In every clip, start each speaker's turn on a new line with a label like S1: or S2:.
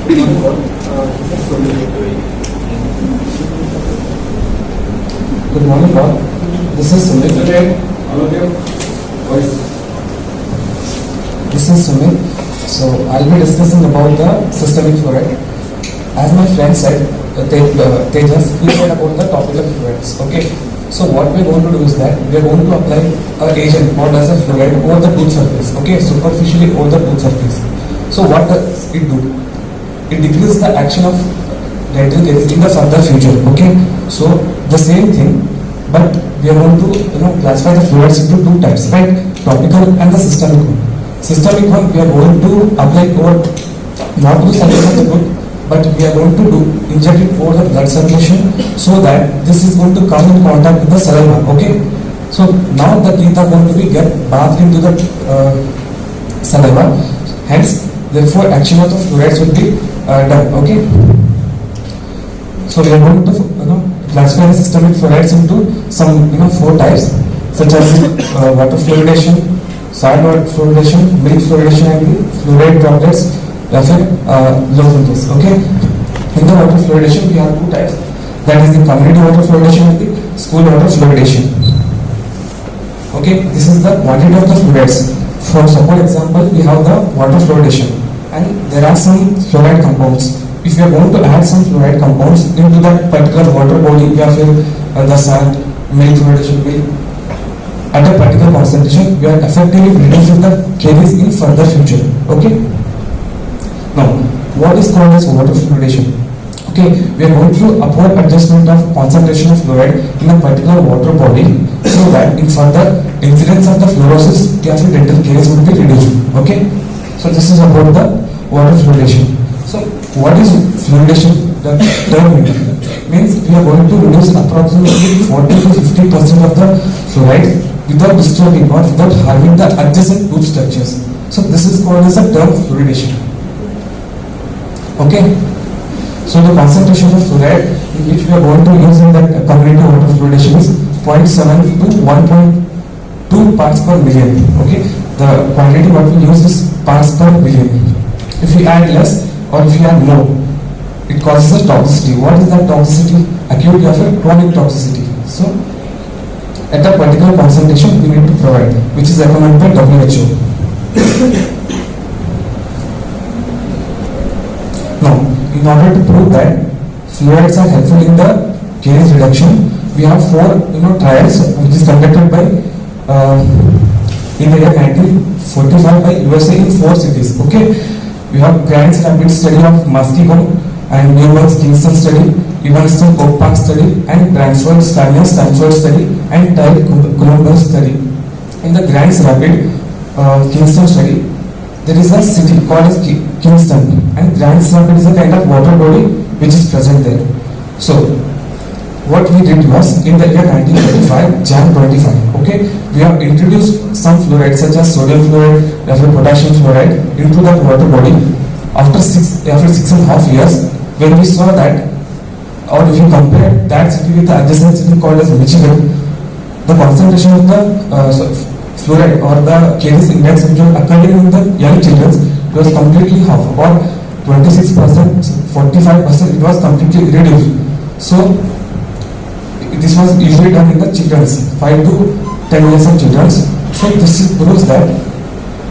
S1: Good morning, all. This is Sumit. So I'll be discussing about the systemic fluoride. As my friend said, Tejas, he said about the topical fluorides. Okay. So what we're going to do is that we're going to apply an agent called as a fluoride over the tooth surface. Okay, superficially over the tooth surface. So what does it do? It decreases the action of dental caries in the further future. Okay. So the same thing, but we are going to classify the fluorides into two types, right? Topical and the systemic one. Systemic one we are going to apply over not to the surface of the tooth, but we are going to inject it over the blood circulation so that this is going to come in contact with the saliva. Okay. So now the teeth are going to be get bathed into the saliva. Hence, therefore, action of the fluorides will be done. Okay. So we are going to classify the systemic fluorides into some four types, such as water fluoridation, soil water fluoridation, milk fluoridation, and the fluoride droplets या फिर lozenges. Okay. In the water fluoridation, we have two types. That is the community water fluoridation and the school water fluoridation. Okay. This is the quantity of the fluorides. For support example, we have the water fluoridation, and there are some fluoride compounds. If we are going to add some fluoride compounds into that particular water body, या फिर the salt, milk fluoridation, at a particular concentration, we are effectively reducing the caries in further future. Okay. Now, what is called as water fluoridation? Okay, we are going through upward adjustment of concentration of fluoride in a particular water body so that in further incidence of the fluorosis, dental caries would be reduced. Okay, so this is about the water fluoridation. So, what is fluoridation? The term means we are going to reduce approximately 40 to 50% of the fluoride without disturbing or without harming the adjacent tooth structures. So, this is called as a term fluoridation. Okay, so the concentration of fluoride in which we are going to use in that community water fluoridation is 0.7 to 1.2 parts per million. Okay, the quantity what we use is parts per million. If we add less or if we add more, it causes a toxicity. What is that toxicity? Acute or chronic toxicity. So, at a particular concentration we need to provide, which is recommended by WHO. Now, in order to prove that fluorides are helpful in the caries reduction, we have four trials which is conducted by in the year 1945 by USA in 4 cities. Okay, we have Grant's rapid study of Muskegon and Newman's Kingston study, Evanston Oak Park study, and Brantford Stanford study, and Tyle Columbus study. In the Grant's rapid Kingston study, there is a city called as Kingston, and Grant's Rapid is a kind of water body which is present there. So, what we did was in the year 1935, Jan 25, okay, we have introduced some fluorides such as sodium fluoride, potassium fluoride into that water body. After 6.5 years, when we saw that, or if you compare that city with the adjacent city called as Michigan, the concentration of the fluoride or the caries index which was occurring in the young children was completely half, or 26%, 45% it was completely reduced. So this was usually done in the children's 5 to 10 years of children. So this proves that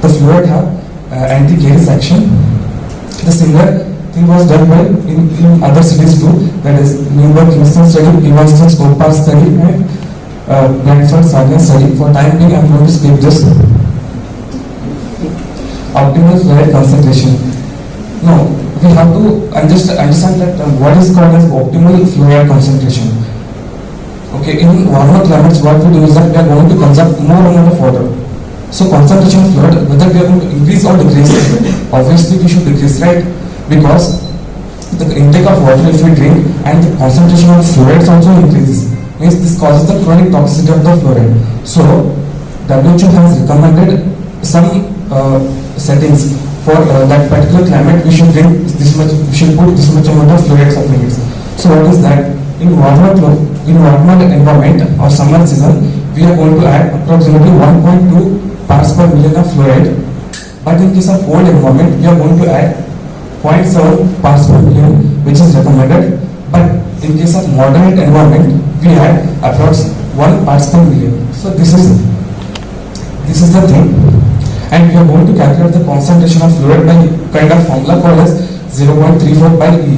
S1: the fluoride have anti-caries action. The similar thing was done by in other cities too, that is Newburgh Kingston study, Evanston Oak Park study, and Brantford Sargent study. For time being, I am going to skip this. Optimal fluoride concentration. Now, we have to understand that what is called as optimal fluoride concentration. Okay, in warmer climates, what we do is that we are going to consume more amount of water. So, concentration of fluoride, whether we are going to increase or decrease, obviously we should decrease, right? Because the intake of water if we drink and the concentration of fluorides also increases. Means this causes the chronic toxicity of the fluoride. So WHO has recommended some settings for that particular climate. We should drink this much. We should put this much amount of fluoride supplements. So what is that? In warmer environment or summer season, we are going to add approximately 1.2 parts per million of fluoride. But in case of cold environment, we are going to add 0.7 parts per million, which is recommended. But in case of moderate environment, we add approx 1 parts per million. So this is the thing, and we are going to calculate the concentration of fluoride by kind of formula called as 0.34 by E.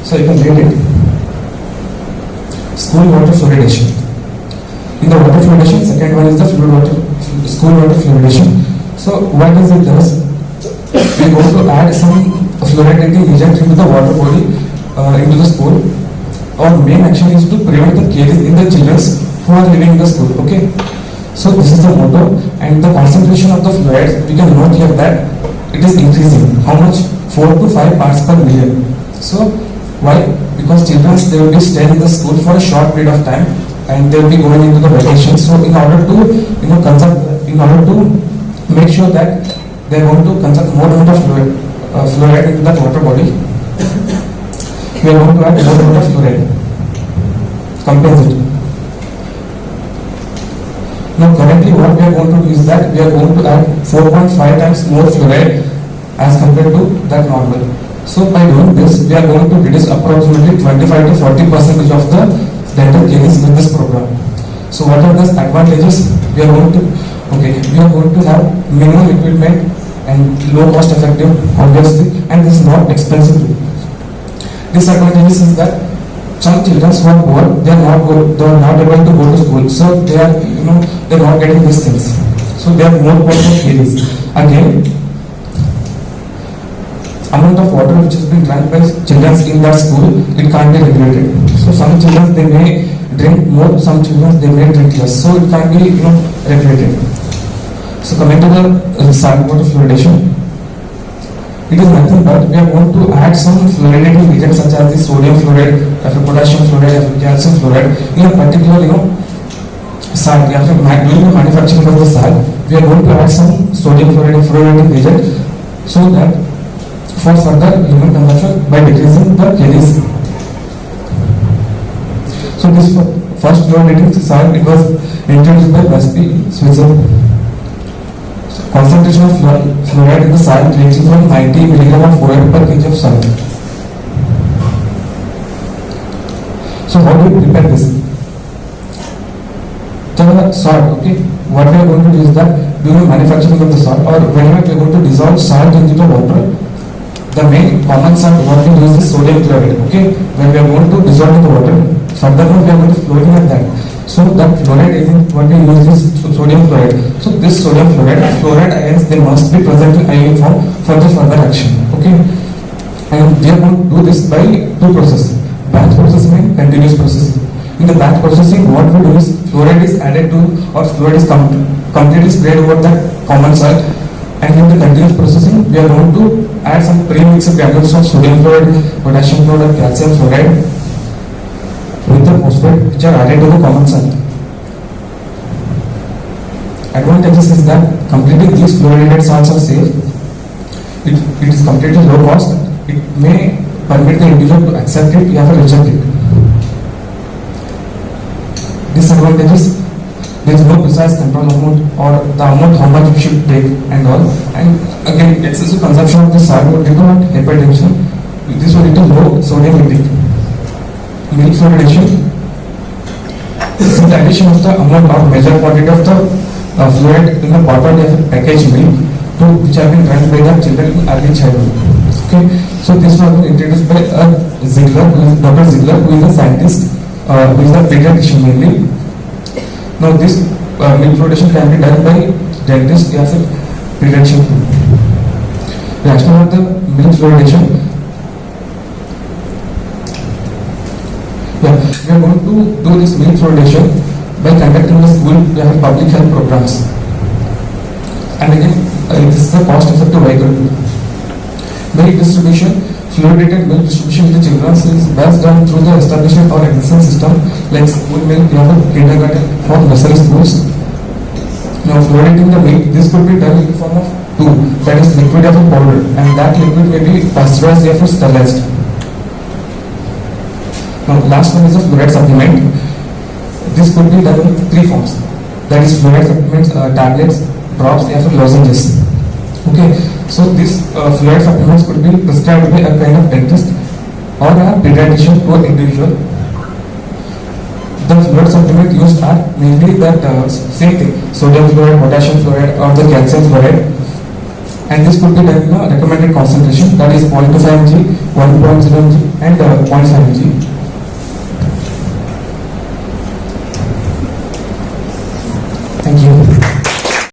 S1: So you can read it. School water fluoridation. In the water fluoridation, second one is the school water fluoridation. So what does it does? We are going to add some fluoridating agent into the water body into the school. Our main action is to prevent the caries in the children who are living in the school. Okay. So this is the motto, and the concentration of the fluorides, we can note here that it is increasing. How much? 4 to 5 parts per million. So why? Because children, they will be staying in the school for a short period of time, and they will be going into the vacation. So in order to make sure that they are going to consume more amount of fluoride into that water body, we are going to add more amount of fluoride. Compensate. Now currently what we are going to do is that we are going to add 4.5 times more fluoride as compared to that normal. So by doing this, we are going to reduce approximately 25 to 40% of the dental caries with this program. So what are the advantages? We are going to have minimum equipment and low cost effective, obviously, and this is not expensive. Disadvantages is that some children who are poor, they are not able to go to school, so they are not getting these things. So they are more poor than caries. Again, amount of water which has been drank by children in that school, it can't be regulated. So some children, they may drink more, some children, they may drink less. So it can't be regulated. So coming to the salt water fluoridation, it is nothing but we are going to add some fluoridating agents such as the sodium fluoride, potassium fluoride, calcium fluoride in a particular salt. After doing the manufacturing of the salt, we are going to add some sodium fluoridating agent so that for further human consumption by decreasing the caries. So this first fluoridating salt, it was introduced by Busby, Switzerland. Concentration of fluoride in the salt ranging from 90 mg of fluoride per kg of salt. So how do we prepare this? The salt, okay. What we are going to do is that during manufacturing of the salt, or whenever we are going to dissolve salt into the water, the main common salt what we use is sodium chloride. Okay, when we are going to dissolve in the water, furthermore we are going to fluorinate that. So that fluoride agent what we use is sodium fluoride. So this sodium fluoride ions, they must be present in ion form for the further action. Okay, and we are going to do this by two processes: batch processing and continuous processing. In the batch processing, what we do is fluoride is added to, or fluoride is completely sprayed over that common salt. And in the continuous processing, we are going to add some pre-mixed granules of sodium fluoride, potassium fluoride, calcium fluoride with the phosphate which are added to the common salt. Advantages is that completely these fluoridated salts are safe. It is completely low cost. It may permit the individual to accept it or reject it. Disadvantages: there is no precise control amount or the amount how much we should take and all. And again, excessive consumption of this salt will lead to hypertension. This will lead to low sodium intake. Milk fluoridation is the addition of the amount or measured quantity of the fluoride in the bottle of packaged milk to which have been drank by the children in early childhood. Okay, so this was introduced by Dr. Ziegler, who is a scientist, who is a pediatrician mainly. Now this milk fluoridation can be done by dentists as a pediatrician. Rationale of the milk fluoridation. We are going to do this milk fluoridation by conducting the school public health programs. And again, this is a cost-effective vehicle. Milk distribution, fluoridated milk distribution to children is best done through the establishment or existing system like school milk, kindergarten, or nursery schools. Now, fluoridating the milk, this could be done in the form of two, that is liquid or powder, and that liquid may be pasteurized or sterilized. Now, last one is a fluoride supplement. This could be done in three forms. That is fluoride supplements, tablets, drops, or lozenges. Okay, so these fluoride supplements could be prescribed by a kind of dentist or a pediatrician to an individual. The fluoride supplement used are mainly that same thing, sodium fluoride, potassium fluoride or the calcium fluoride, and this could be done in a recommended concentration, that is 0.25 mg, 1.0 mg and 0.5 mg.